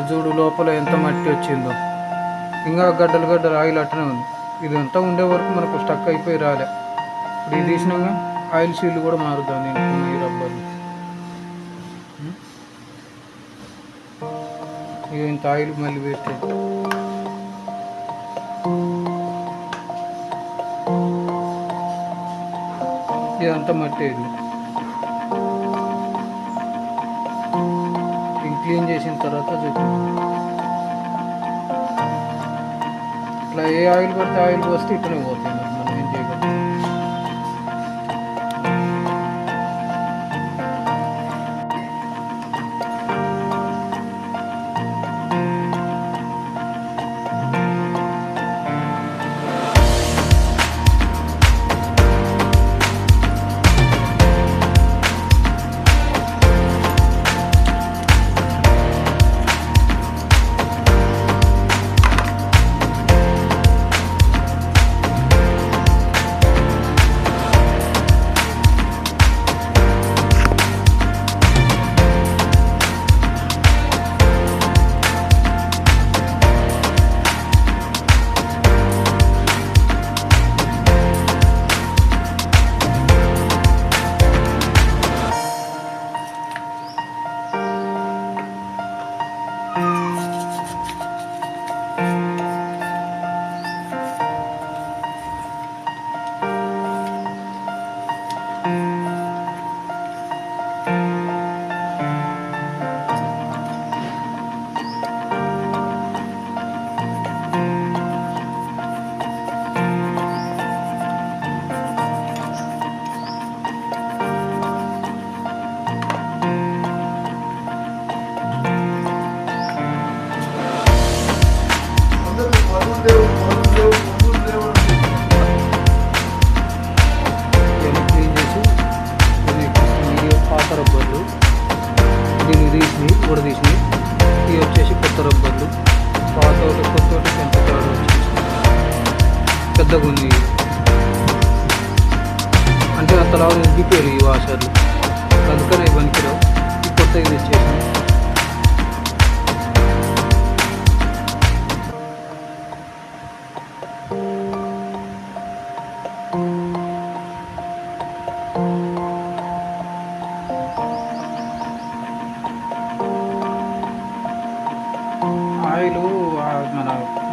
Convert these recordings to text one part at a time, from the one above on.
చూడు లోపల ఎంత మట్టి వచ్చిందో, ఇంకా గడ్డలు గడ్డలు ఆయిల్ అట్టనే ఉంది. ఇదంతా ఉండే వరకు మనకు స్టక్ అయిపోయి రాలే. ఇప్పుడు ఇది తీసినాక ఆయిల్ సీల్ కూడా మారుద్దాం దీనికి ఈ రబ్బర్లు. ఇక ఇంత ఆయిల్ మళ్ళీ వేస్ట్ అవుతుంది. ఇదంతా మట్టి ఇది. క్లీన్ చేసిన తర్వాత చూపించాం. ఇట్లా ఏ ఆయిల్ పడితే ఆయిల్ పోస్తే ఇట్లనే పోతుంది, మనం ఏం చేయగలం. పెద్దగా ఉంది అంటే అంతలా ఉబ్బిపోయారు ఈ వాషర్లు, అందుకని పనికిరావు. ఈ కొత్తగా తెచ్చేసాను.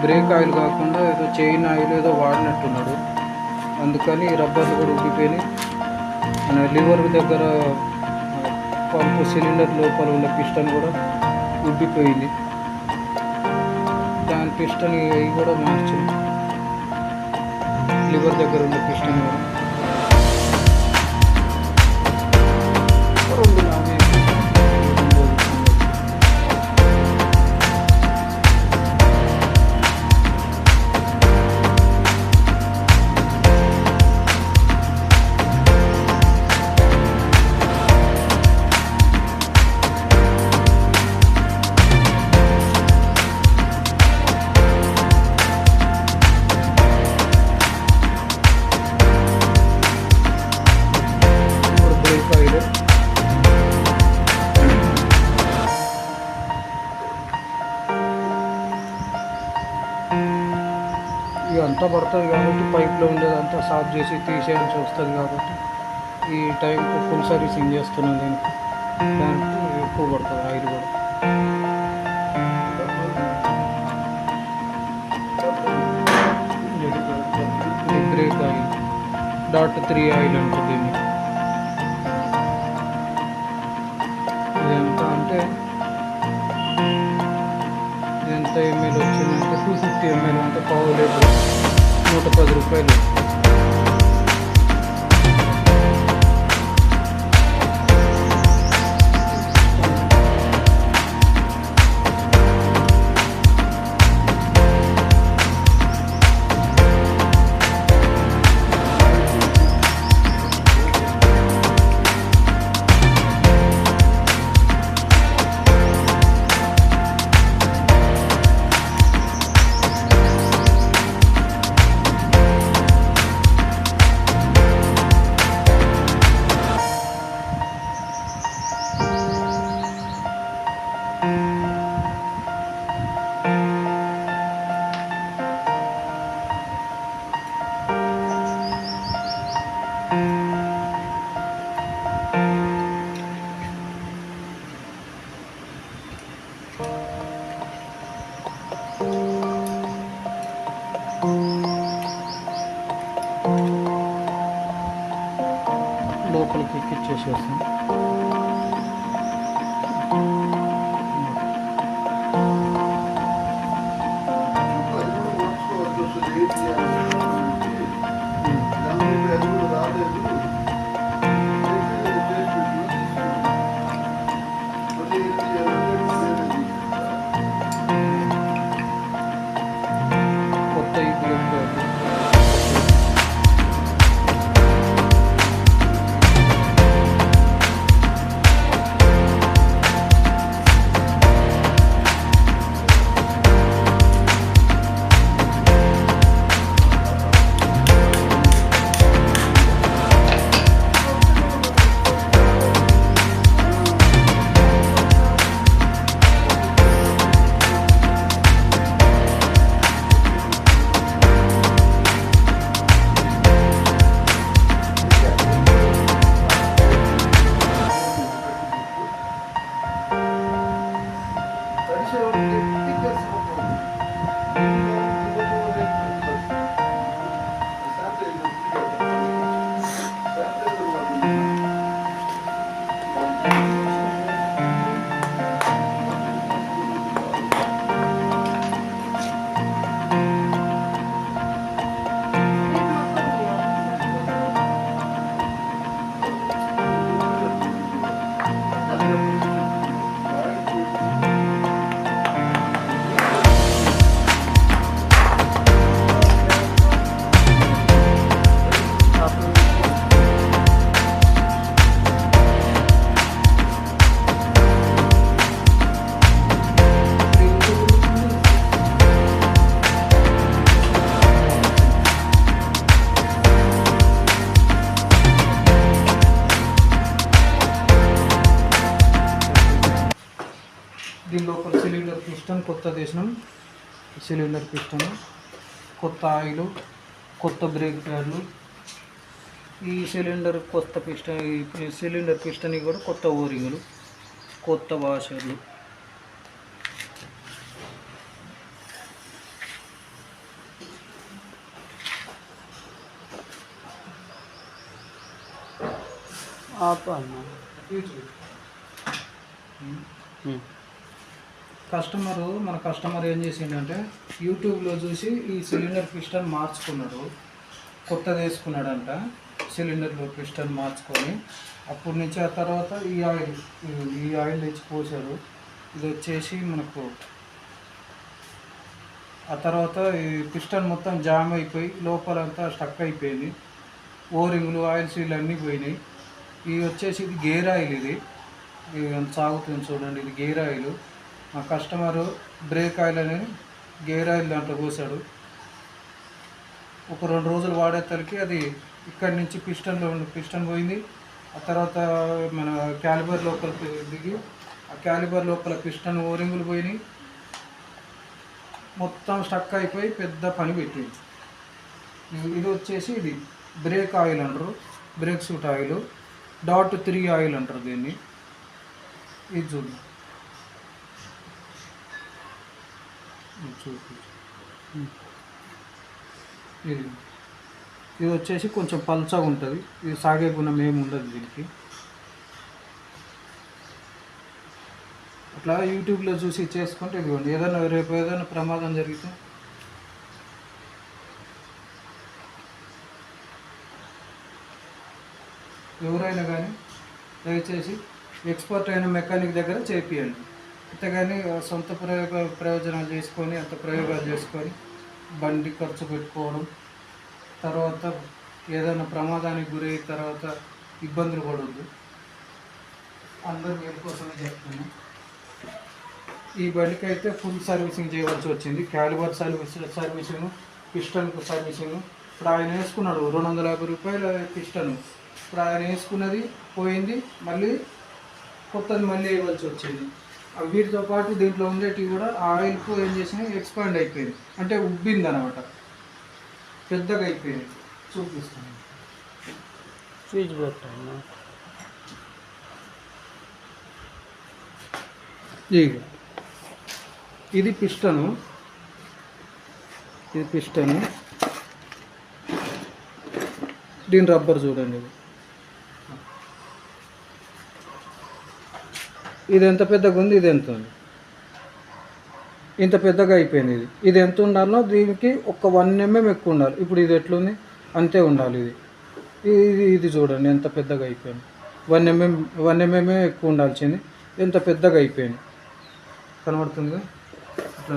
బ్రేక్ ఆయిల్ కాకుండా ఏదో చైన్ ఆయిల్ ఏదో వాడినట్టున్నాడు. అందుకని రబ్బర్లు కూడా ఉబ్బిపోయినాయి. మన లివర్ దగ్గర పంపు సిలిండర్ లోపల ఉన్న పిస్టన్ కూడా ఉబ్బిపోయింది. దాని పిస్టన్ ఇవి కూడా మార్చాం. లివర్ దగ్గర ఉన్న పిస్టన్ కూడా అంతా పడుతుంది కాబట్టి పైప్లో ఉండేదంతా సాఫ్ చేసి తీసేయాల్సి వస్తుంది. కాబట్టి ఈ టైంకి ఫుల్ సర్వీసింగ్ చేస్తున్నాను. దానికి ఎక్కువ పడుతుంది ఆయిల్ కూడా. బ్రేక్ ఆయిల్ .3 ఆయిల్ అంటుంది దీన్ని. ఇది ఎంత అంటే ఎంత ఎంఎల్ వచ్చిందంటే 250 ml అంటే పావు లీటర్, 110 రూపాయలు. లోపలికి ఎక్కిచ్చేసేస్తాం. కొత్త ఈ బ్రేక్ దీని లోపల సిలిండర్ పిస్టన్ కొత్త వేసినాం. సిలిండర్ పిస్టన్, కొత్త ఆయిల్, కొత్త బ్రేక్ ప్యాడ్లు. ఈ సిలిండర్ కొత్త పిస్టన్, ఈ సిలిండర్ పిస్టన్ కూడా కొత్త ఓరింగులు, కొత్త వాషర్లు. మన కస్టమర్ ఏం చేసిండంటే యూట్యూబ్లో చూసి ఈ సిలిండర్ పిస్టన్ మార్చుకున్నాడు, కొత్తది వేసుకున్నాడంట. సిలిండర్లో పిస్టన్ మార్చుకొని అప్పటి నుంచి ఆ తర్వాత ఈ ఆయిల్ తెచ్చి పోసాడు. ఇది వచ్చేసి మనకు ఆ తర్వాత ఈ పిస్టన్ మొత్తం జామ్ అయిపోయి లోపలంతా స్టక్ అయిపోయింది. ఓరింగ్లు ఆయిల్ సీల్ అన్నీ పోయినాయి. ఇది వచ్చేసి ఇది గేర్ ఆయిల్, ఇది సాగుతుంది చూడండి. ఇది గేర్ ఆయిల్. మా కస్టమరు బ్రేక్ ఆయిల్ అనేది గేర్ ఆయిల్ దాంట్లో పోసాడు. ఒక 2 రోజులు వాడేసరికి అది ఇక్కడి నుంచి పిస్టన్ పోయింది. ఆ తర్వాత మన క్యాలిబర్ లోపల దిగి ఆ క్యాలిబర్ లోపల పిస్టన్ ఓరింగులు పోయినాయి. మొత్తం స్టక్ అయిపోయి పెద్ద పని పెట్టింది. ఇది వచ్చేసి ఇది బ్రేక్ ఆయిల్ అంటారు, బ్రేక్ సూట్ ఆయిల్. .3 ఆయిల్ అంటారు దీన్ని. ఇది చూడండి, ఇది వచ్చేసి కొంచెం పల్చగా ఉంటుంది. ఇది సాగే గుణం ఏమి ఉండదు దీనికి. అట్లా యూట్యూబ్లో చూసి చేసుకుంటే ఇదిగోండి, రేపు ఏదైనా ప్రమాదం జరిగితే ఎవరైనా కానీ దయచేసి ఎక్స్పర్ట్ అయిన మెకానిక్ దగ్గర చేపియండి. అంతేగాని సొంత ప్రయోజనాలు చేసుకొని అంత ప్రయోగాలు చేసుకొని బండి ఖర్చు పెట్టుకోవడం, తర్వాత ఏదైనా ప్రమాదానికి గురై తర్వాత ఇబ్బందులు పడవద్దు. అందరూ వీరి కోసమే చెప్తున్నాను. ఈ బండికి అయితే ఫుల్ సర్వీసింగ్ చేయవలసి వచ్చింది. క్యాలిబర్ సర్వీసింగ్, పిస్టన్కు సర్వీసింగ్. ఇప్పుడు ఆయన వేసుకున్నాడు 250 రూపాయల పిస్టన్. ఇప్పుడు ఆయన వేసుకున్నది పోయింది, మళ్ళీ కొత్తది మళ్ళీ వేయవలసి వచ్చింది. వీటితో పాటు దీంట్లో ఉండేటివి కూడా ఆయిల్కు ఏం చేసినాయి, ఎక్స్పాండ్ అయిపోయింది, అంటే ఉబ్బింది అనమాట, పెద్దగా అయిపోయింది. చూపిస్తాను, స్విచ్ పెట్టాను. ఇది పిస్టను, దీని రబ్బర్ చూడండి. ఇది ఎంత పెద్దగా ఉంది, ఇది ఎంత ఉంది, ఇంత పెద్దగా అయిపోయింది. ఇది ఎంత ఉండాలో దీనికి ఒక 1 mm ఎక్కువ ఉండాలి. ఇప్పుడు ఇది ఎట్లుంది అంతే ఉండాలి. ఇది చూడండి ఎంత పెద్దగా అయిపోయింది. 1 mm ఎక్కువ ఉండాల్సింది, ఎంత పెద్దగా అయిపోయింది కనబడుతుంది. అట్లా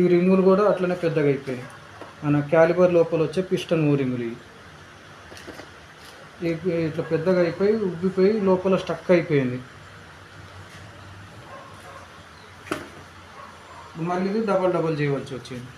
ఈ రింగులు కూడా అట్లనే పెద్దగా అయిపోయినాయి. మన క్యాలిబర్ లోపల వచ్చే పిస్టన్ రింగులు ఇట్లా పెద్దగా అయిపోయి ఉబ్బిపోయి లోపల స్టక్ అయిపోయింది. మళ్ళీ ఇది డబల్ చేయవలసి వచ్చింది.